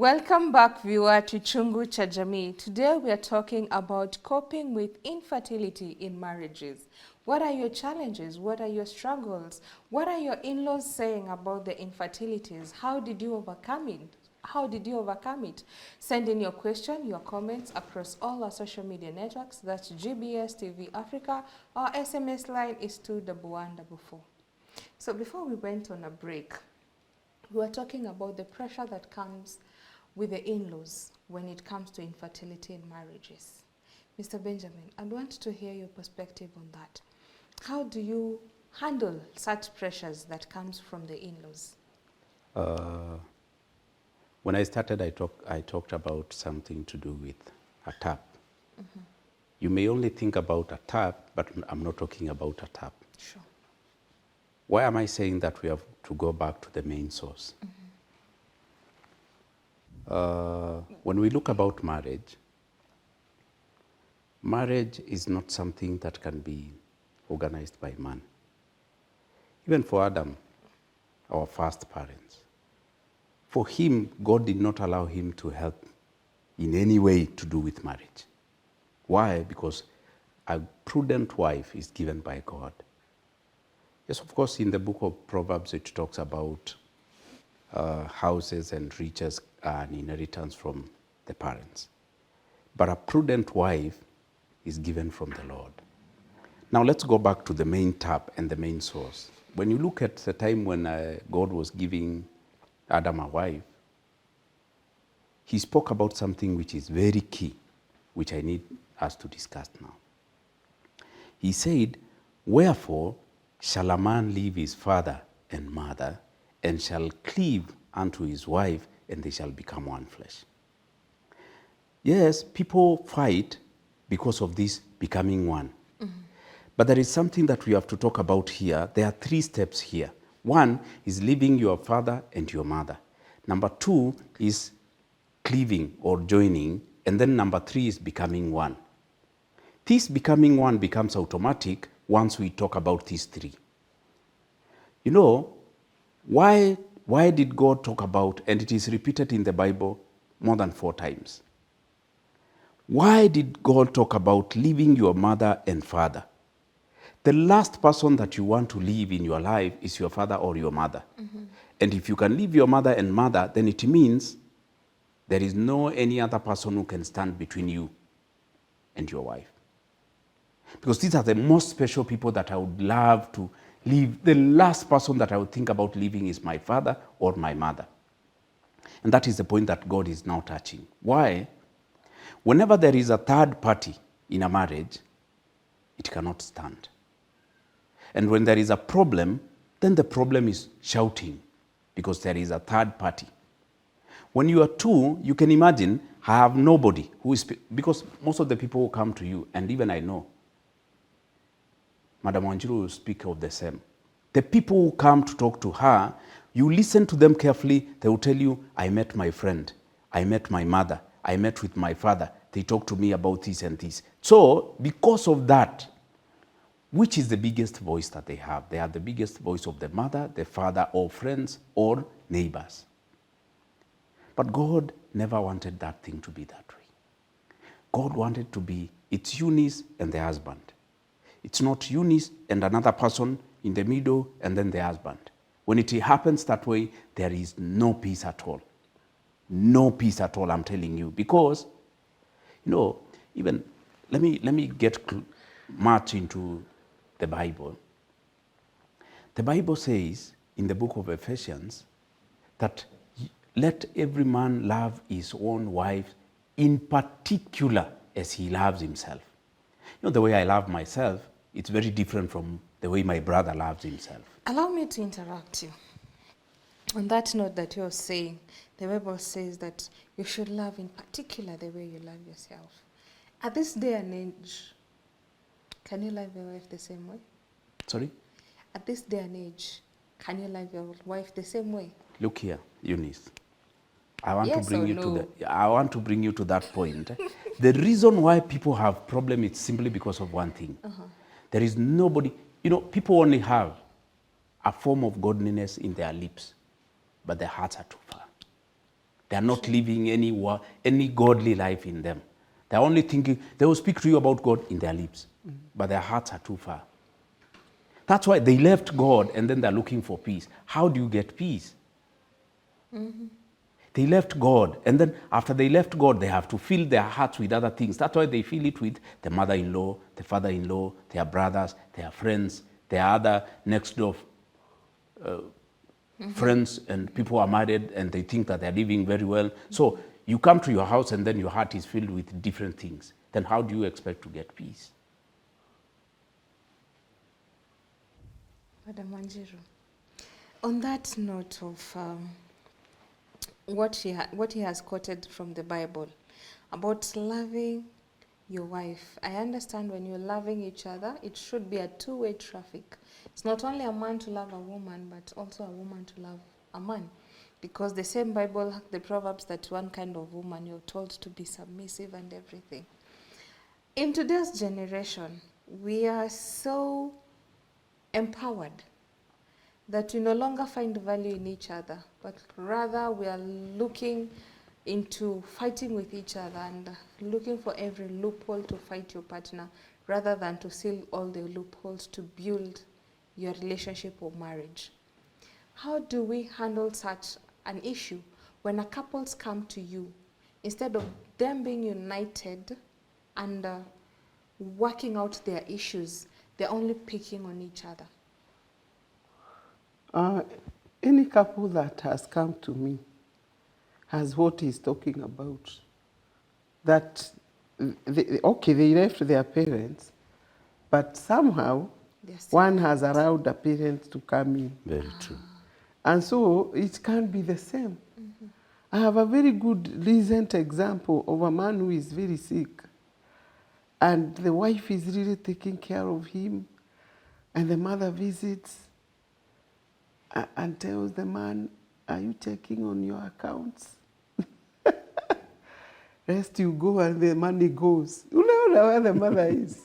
Welcome back, viewer, to Chungu cha Jamii. Today we are talking about coping with infertility in marriages. What are your challenges? What are your struggles? What are your in-laws saying about the infertilities? How did you overcome it? Send in your question, your comments across all our social media networks. That's GBS TV Africa. Our SMS line is 21144. So before we went on a break, we were talking about the pressure that comes with the in-laws when it comes to infertility in marriages. Mr. Benjamin, I want to hear your perspective on that. How do you handle such pressures that comes from the in-laws? When I started, I talked about something to do with a tap. Mm-hmm. You may only think about a tap, but I'm not talking about a tap. Sure. Why am I saying that we have to go back to the main source? Mm-hmm. When we look about marriage, marriage is not something that can be organized by man. Even for Adam, our first parents, for him, God did not allow him to help in any way to do with marriage. Why? Because a prudent wife is given by God. Yes, of course, in the book of Proverbs, it talks about houses and riches and inheritance from the parents. But a prudent wife is given from the Lord. Now let's go back to the main tap and the main source. When you look at the time when God was giving Adam a wife, he spoke about something which is very key, which I need us to discuss now. He said, "Wherefore shall a man leave his father and mother, and shall cleave unto his wife, and they shall become one flesh." Yes, people fight because of this becoming one. Mm-hmm. But there is something that we have to talk about here. There are 3 steps here. 1 is leaving your father and your mother. Number 2 is cleaving or joining. And then number 3 is becoming one. This becoming one becomes automatic once we talk about these 3. You know, why did God talk about, and it is repeated in the Bible more than 4 times. Why did God talk about leaving your mother and father? The last person that you want to leave in your life is your father or your mother. Mm-hmm. And if you can leave your mother and mother, then it means there is no any other person who can stand between you and your wife. Because these are the most special people that I would love to leave. The last person that I would think about leaving is my father or my mother. And that is the point that God is now touching. Why? Whenever there is a third party in a marriage, it cannot stand. And when there is a problem, then the problem is shouting because there is a third party. When you are 2, you can imagine, I have nobody who is, because most of the people who come to you, and even I know, Madam Wanjiru will speak of the same. The people who come to talk to her, you listen to them carefully, they will tell you, I met my friend, I met my mother, I met with my father, they talked to me about this and this. So, because of that, which is the biggest voice that they have? They are the biggest voice of the mother, the father, or friends, or neighbors. But God never wanted that thing to be that way. God wanted to be, it's Eunice and the husband. It's not Eunice and another person in the middle and then the husband. When it happens that way, there is no peace at all. No peace at all, I'm telling you. Because, you know, even, let me get much into the Bible. The Bible says in the book of Ephesians that let every man love his own wife in particular as he loves himself. You know, the way I love myself, it's very different from the way my brother loves himself. Allow me to interrupt you. On that note that you're saying, the Bible says that you should love in particular the way you love yourself. At this day and age, can you love your wife the same way? Sorry? At this day and age, can you love your wife the same way? Look here, Eunice. I want Yes to bring or you no? to that point. The reason why people have problem is simply because of one thing. Uh-huh. There is nobody, you know, people only have a form of godliness in their lips, but their hearts are too far. They are not living any godly life in them. They're only thinking, they will speak to you about God in their lips, but their hearts are too far. That's why they left God and then they're looking for peace. How do you get peace? They left God, and then after they left God, they have to fill their hearts with other things. That's why they fill it with the mother-in-law, the father-in-law, their brothers, their friends, their other next door friends, and people are married and they think that they're living very well. So you come to your house and then your heart is filled with different things. Then how do you expect to get peace? Madam Wanjiru, on that note of what he has quoted from the Bible about loving your wife, I understand when you're loving each other, it should be a two-way traffic. It's not only a man to love a woman, but also a woman to love a man. Because the same Bible, the Proverbs, that one kind of woman, you're told to be submissive and everything. In today's generation, we are so empowered that we no longer find value in each other, but rather we are looking into fighting with each other and looking for every loophole to fight your partner, rather than to seal all the loopholes to build your relationship or marriage. How do we handle such an issue when a couples come to you, instead of them being united and working out their issues, they're only picking on each other? Any couple that has come to me has what he's talking about. That, they left their parents, but somehow one has allowed the parents to come in. Very true. And so it can't be the same. I have a very good recent example of a man who is very sick. And the wife is really taking care of him. And the mother visits and tells the man, "Are you checking on your accounts?" Rest you go, and the money goes. You know where the mother is.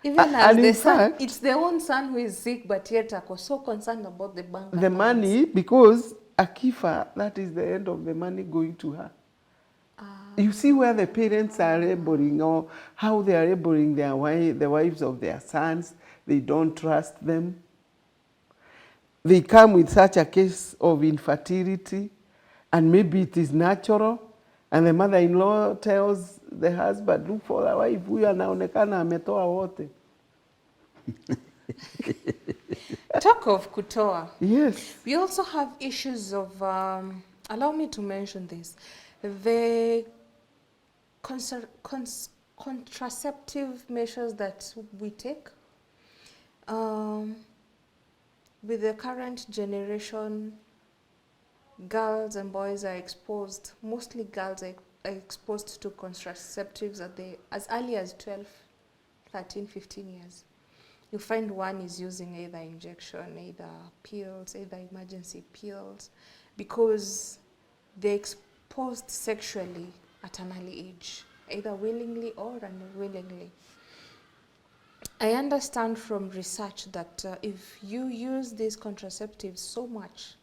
Even as the son, it's their own son who is sick, but yet I was so concerned about the bank The money, because Akifa, that is the end of the money going to her. You see where the parents are laboring, or how they are laboring the wives of their sons. They don't trust them. They come with such a case of infertility, and maybe it is natural, and the mother-in-law tells the husband, "Look for a wife, huyu anaonekana ametoa wote." Talk of kutoa. Yes. We also have issues of, allow me to mention this, the contraceptive measures that we take. With the current generation, girls and boys are exposed, mostly girls are exposed to contraceptives as early as 12, 13, 15 years. You find one is using either injection, either pills, either emergency pills, because they're exposed sexually at an early age, either willingly or unwillingly. I understand from research that if you use these contraceptives so much,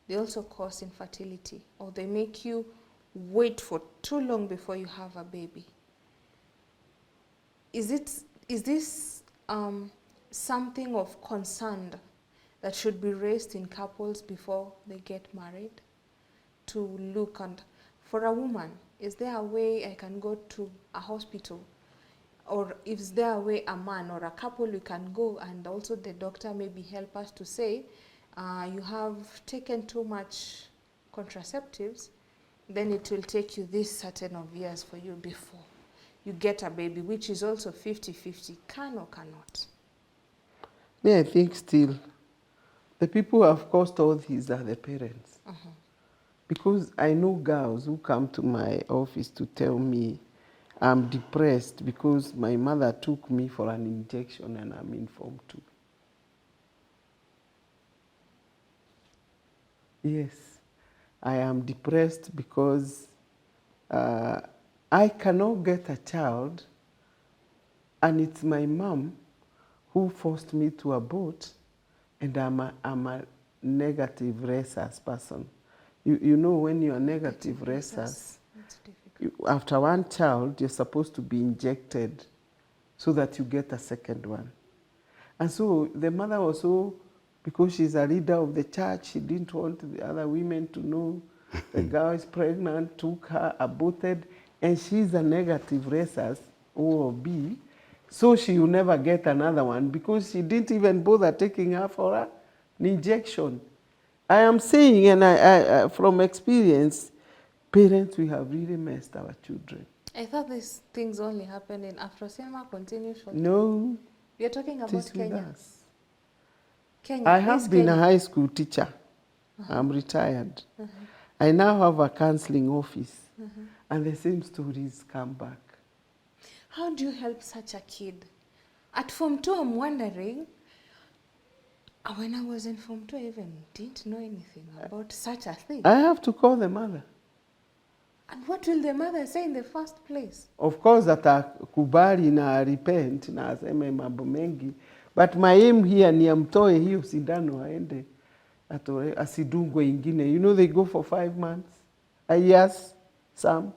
they also cause infertility, or they make you wait for too long before you have a baby. Is this something of concern that should be raised in couples before they get married? To look, and for a woman, is there a way I can go to a hospital? Or is there a way a man or a couple we can go, and also the doctor maybe help us to say, you have taken too much contraceptives, then it will take you this certain of years for you before you get a baby, which is also 50-50, can or cannot? Yeah, I think still, the people who have caused all these are the parents. Because I know girls who come to my office to tell me, "I'm depressed because my mother took me for an injection and I'm informed too." Yes, I am depressed because I cannot get a child, and it's my mom who forced me to abort, and I'm a negative rhesus person. You know, when you are negative rhesus, It's difficult. after one child, you're supposed to be injected so that you get a second one. And so the mother also, because she's a leader of the church, she didn't want the other women to know the girl is pregnant, took her, aborted, and she's a negative rhesus, O or B, so she will never get another one because she didn't even bother taking her for an injection. I am saying, and I from experience, parents, we have really messed our children. I thought these things only happen in Afro Cinema. Continue shortly. No, We are talking it about is with Kenya. us. Kenya. I This have been a Kenya. high school teacher. I'm retired. I now have a counseling office, and the same stories come back. How do you help such a kid? At Form 2, I'm wondering, when I was in Form 2, I even didn't know anything about such a thing. I have to call the mother. And what will the mother say in the first place? Of course, atakubali na repent na aseme mambo mengi, but my aim here ni amtoe hiyo sindano aende atore, asidungwe ingine. You know they go for 5 months, a years, some.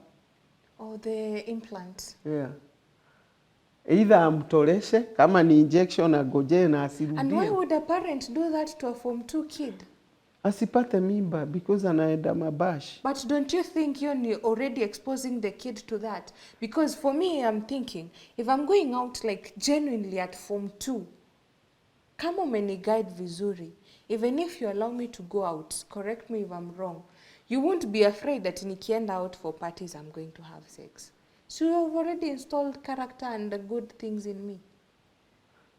Or the implant. Yeah. Either amtoreshe, kama ni injection agoje na asirudie. And why would a parent do that to a Form 2 kid? Asipate mimba because anaenda mabash. But don't you think you're already exposing the kid to that? Because for me, I'm thinking, if I'm going out like genuinely at Form 2, kama umeni guide vizuri, even if you allow me to go out, correct me if I'm wrong, you won't be afraid that nikienda out for parties, I'm going to have sex. So you've already installed character and the good things in me.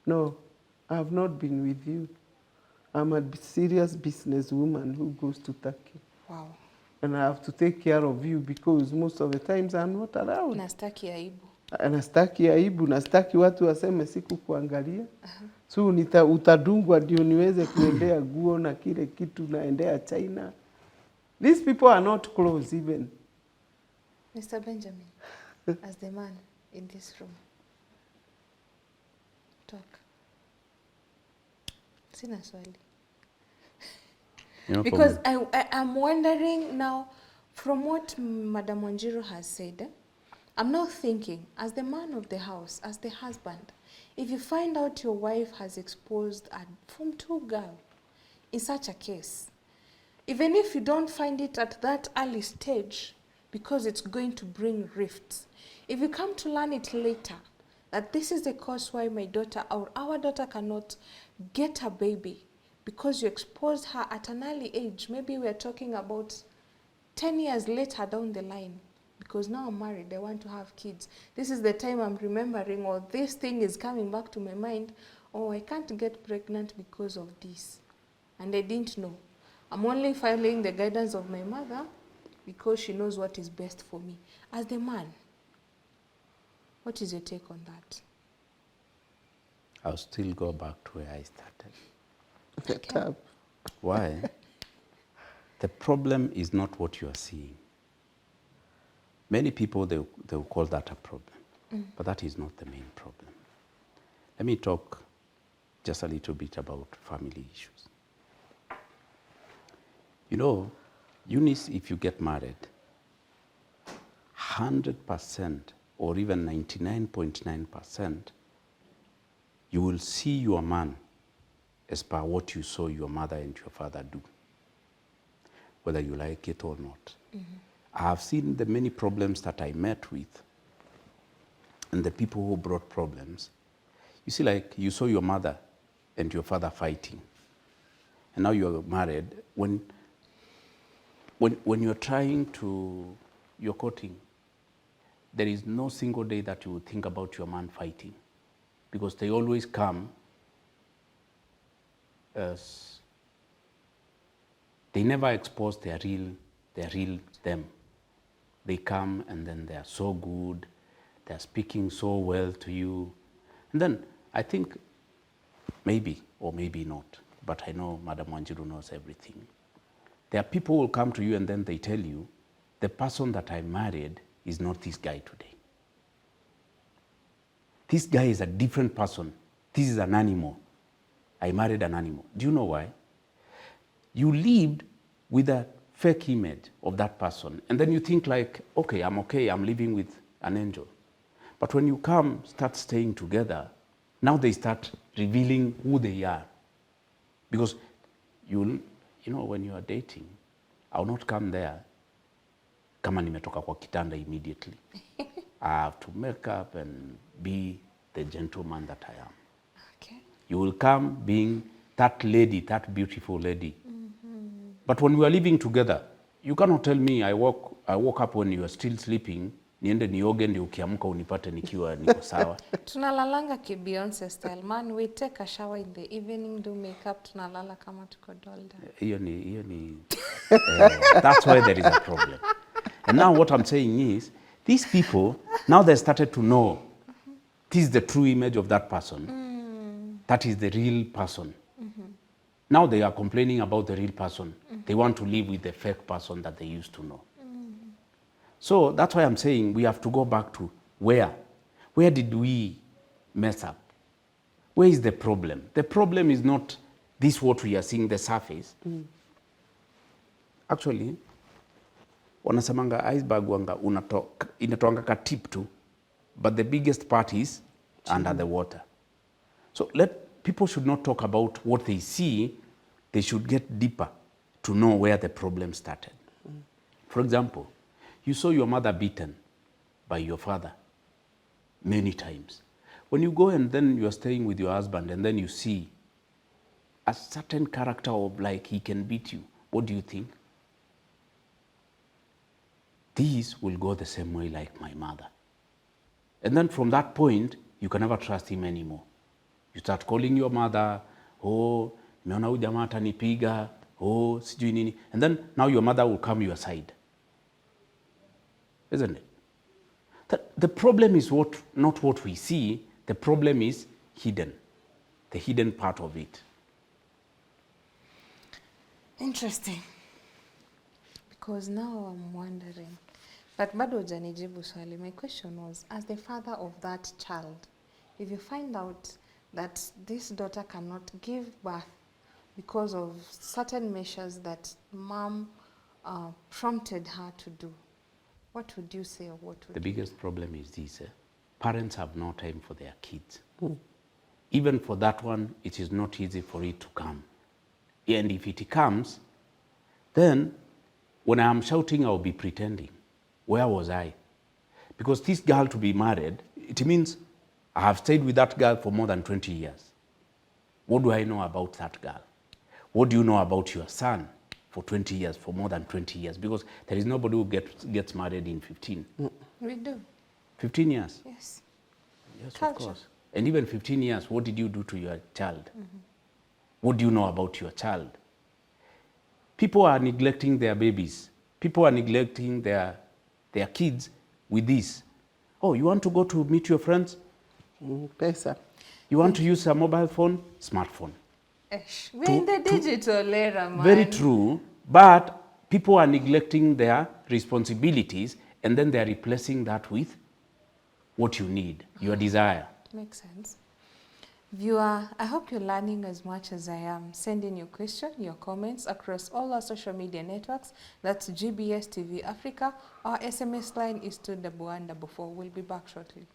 No, I have not been with you. I'm a serious businesswoman who goes to Turkey. Wow. And I have to take care of you because most of the times I'm not around. Nastaki aibu. Nastaki aibu, nastaki watu waseme siku kuangalia. So utadungwa ndio niweze kuendea guo na kile kitu naendea China. These people are not close even. Mr. Benjamin, as the man in this room, talk. Sina swali. Because I'm wondering now, from what Madam Wanjiru has said, I'm now thinking, as the man of the house, as the husband, if you find out your wife has exposed a Form 2 girl in such a case, even if you don't find it at that early stage, because it's going to bring rifts, if you come to learn it later, that this is the cause why my daughter or our daughter cannot get a baby, because you exposed her at an early age, maybe we're talking about 10 years later down the line, because now I'm married, I want to have kids. This is the time I'm remembering, or this thing is coming back to my mind, oh, I can't get pregnant because of this. And I didn't know. I'm only following the guidance of my mother because she knows what is best for me. As the man, what is your take on that? I'll still go back to where I started. Okay. Why? The problem is not what you are seeing. Many people, they will call that a problem, but that is not the main problem. Let me talk just a little bit about family issues. You know, Eunice, if you get married, 100% or even 99.9%, you will see your man as per what you saw your mother and your father do, whether you like it or not. I have seen the many problems that I met with and the people who brought problems. You see, like you saw your mother and your father fighting, and now you're married. When you're trying to, you're courting, there is no single day that you would think about your man fighting, because they always come as, they never expose their real them. They come and then they are so good, they are speaking so well to you. And then I think maybe, or maybe not, but I know Madam Wanjiru knows everything. There are people who will come to you and then they tell you, the person that I married is not this guy today. This guy is a different person. This is an animal. I married an animal. Do you know why? You lived with a fake image of that person. And then you think like, okay, I'm living with an angel. But when you come, start staying together, now they start revealing who they are. Because you know, when you are dating, I will not come there kama nimetoka kwa kitanda immediately. I have to make up and be the gentleman that I am. Okay. You will come being that lady, that beautiful lady. But when we are living together, you cannot tell me I woke up when you are still sleeping, niende nioge ndio ukiamka unipate nikiwa niko sawa. Tunalalanga ki Beyonce style. Man, we take a shower in the evening, do makeup, tunalala kama tuko dolled. Hiyo ni that's why there is a problem. And now what I'm saying is, these people, now they started to know this is the true image of that person. That is the real person. Now they are complaining about the real person. They want to live with the fake person that they used to know. So that's why I'm saying we have to go back to where did we mess up? Where is the problem? The problem is not this what we are seeing, the surface. Actually, wanasemanga iceberg wanga inatoanga ka tip tu, but the biggest part is under the water. So people should not talk about what they see, they should get deeper to know where the problem started. For example, you saw your mother beaten by your father many times. When you go and then you are staying with your husband and then you see a certain character of like he can beat you, what do you think? These will go the same way like my mother. And then from that point, you can never trust him anymore. You start calling your mother, oh, nimeona huyu jamaa atanipiga, oh, sijui nini. And then now your mother will come your side. Isn't it? The problem is not what we see, the problem is hidden, the hidden part of it. Interesting. Because now I'm wondering, but bado hujanijibu swali. My question was, as the father of that child, if you find out that this daughter cannot give birth because of certain measures that mom prompted her to do, what would you say or what would The biggest problem is this. Parents have no time for their kids. Even for that one, it is not easy for it to come. And if it comes, then when I am shouting, I'll be pretending. Where was I? Because this girl to be married, it means I have stayed with that girl for more than 20 years. What do I know about that girl? What do you know about your son for 20 years, for more than 20 years? Because there is nobody who gets married in 15. We do. 15 years? Yes. Yes, Culture. of course. And even 15 years, what did you do to your child? What do you know about your child? People are neglecting their babies. People are neglecting their kids with this. Oh, you want to go to meet your friends? Pesa. You want to use a mobile phone? Smartphone. We're in the digital era, man. Very true. But people are neglecting their responsibilities and then they're replacing that with what you need, your desire. Makes sense. Viewer, I hope you're learning as much as I am. Send in your question, your comments across all our social media networks. That's GBS TV Africa. Our SMS line is 21144. We'll be back shortly.